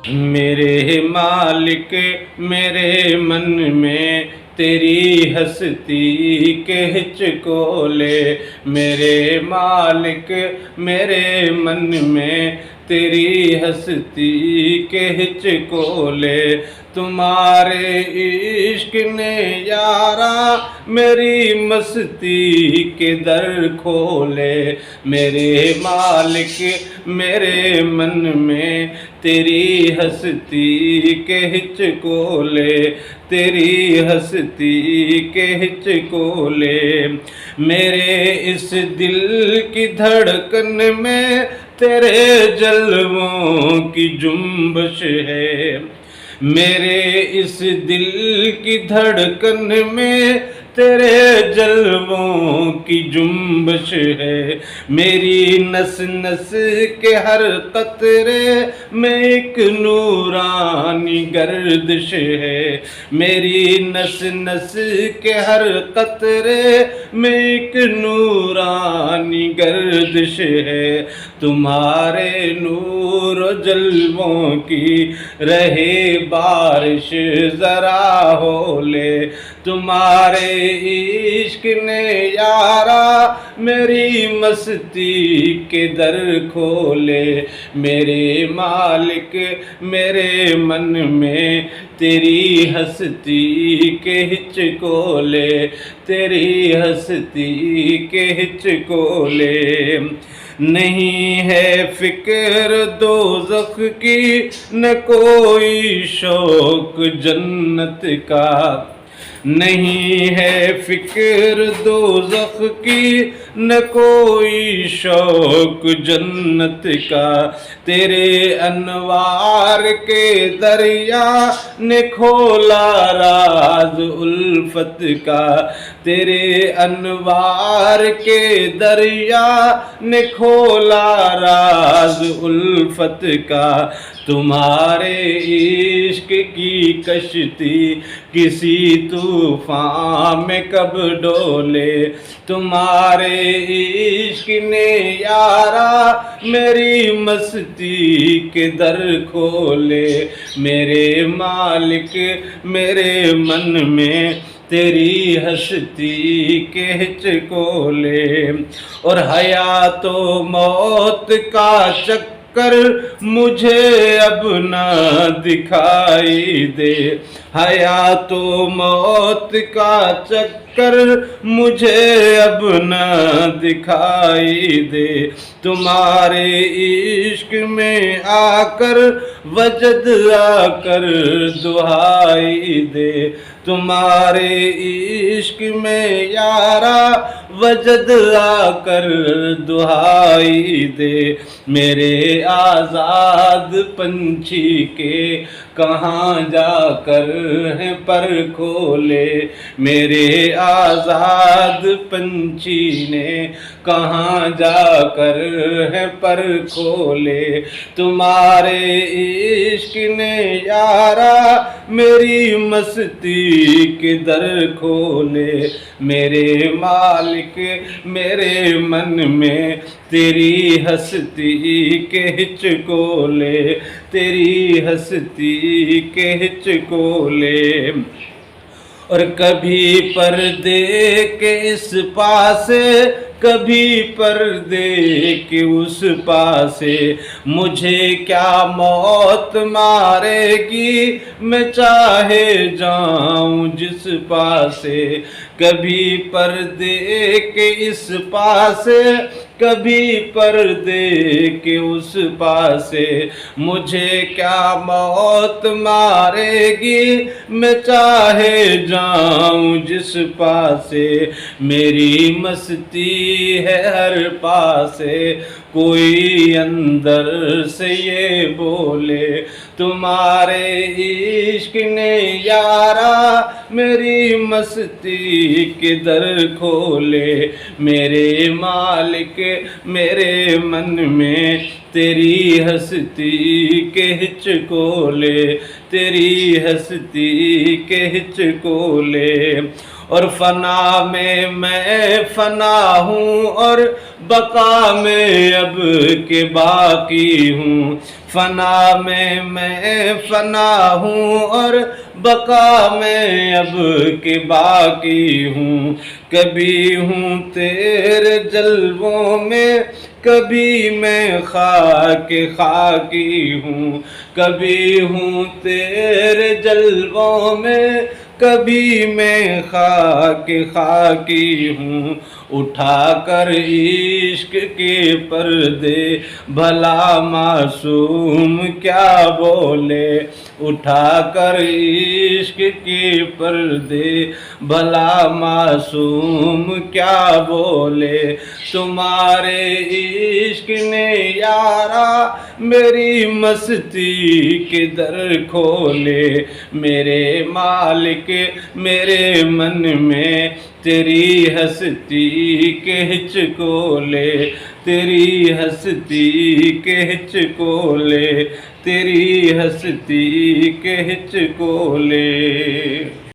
मेरे मालिक मेरे मन में तेरी हस्ती के हिचकोले। मेरे मालिक मेरे मन में तेरी हस्ती के हिचकोले। तुम्हारे इश्क ने यारा मेरी मस्ती के दर खोले। मेरे मालिक मेरे मन में तेरी हस्ती के हिचकोले। तेरी हस्ती के हिचकोले। मेरे इस दिल की धड़कन में तेरे जलवों की जुम्बश है। मेरे इस दिल की धड़कन में तेरे जलवों की जुम्बश है। मेरी नस नस के हर कतरे में एक नूरानी गर्दिश है। मेरी नस नस के हर कतरे में एक नूरानी गर्दिश है। तुम्हारे नूर जलवों की रहे बारिश जरा होले। तुम्हारे इश्क ने यारा मेरी मस्ती के दर खोले। मेरे मालिक मेरे मन में तेरी हस्ती के हिचकोले। तेरी हस्ती के हिचकोले। नहीं है फिक्र दोज़ख की न कोई शौक जन्नत का। नहीं है फिक्र दोज़ख की न कोई शौक जन्नत का। तेरे अनवार के दरिया ने खोला राज उल्फत का। तेरे अनवार के दरिया ने खोला राज उल्फत का। तुम्हारे इश्क की कश्ती किसी तूफान में कब डोले। तुम्हारे इश्क ने यारा मेरी मस्ती के दर खोले। मेरे मालिक मेरे मन में तेरी हस्ती के हिचकोले। और हया तो मौत का चक्कर मुझे अब न दिखाई दे। हया तो मौत का चक्कर मुझे अब न दिखाई दे। तुम्हारे इश्क में आकर वजद आकर दुहाई दे। तुम्हारे इश्क में यारा वजद आकर दुहाई दे। मेरे आज़ाद पंछी के कहाँ जाकर हैं पर खोले। मेरे आज़ाद पंछी ने कहाँ जाकर हैं पर खोले। तुम्हारे इश्क ने यारा मेरी मस्ती के दर खोले। मेरे मालिक मेरे मन में तेरी हस्ती के हिचकोले। तेरी हस्ती के हिचकोले। और कभी पर्दे के इस पासे कभी पर्दे के उस पासे। मुझे क्या मौत मारेगी मैं चाहे जाऊं जिस पासे। कभी पर्दे के इस पासे कभी पर्दे के उस पासे। मुझे क्या मौत मारेगी मैं चाहे जाऊं जिस पासे। मेरी मस्ती है हर पासे कोई अंदर से ये बोले। तुम्हारे इश्क ने यारा मेरी मस्ती के दर खोले। मेरे मालिक मेरे मन में तेरी हस्ती के हिचकोले। तेरी हस्ती के हिचकोले। और फना में मैं फना हूँ और बका में अब के बाकी हूँ। फना में मैं फना हूँ और बका में अब के बाकी हूँ। कभी हूँ तेरे जलवों में, कभी मैं खाकी हूँ। कभी हूँ तेरे जलवों में, कभी मैं खाकी हूँ। उठा कर इश्क के पर्दे भला मासूम क्या बोले। उठा कर इश्क के पर्दे भला मासूम क्या बोले। तुम्हारे इश्क ने यारा मेरी मस्ती के दर खोले। मेरे मालिक मेरे मन में तेरी हस्ती के हिचकोले। तेरी हस्ती के हिचकोले। तेरी हस्ती के हिचकोले।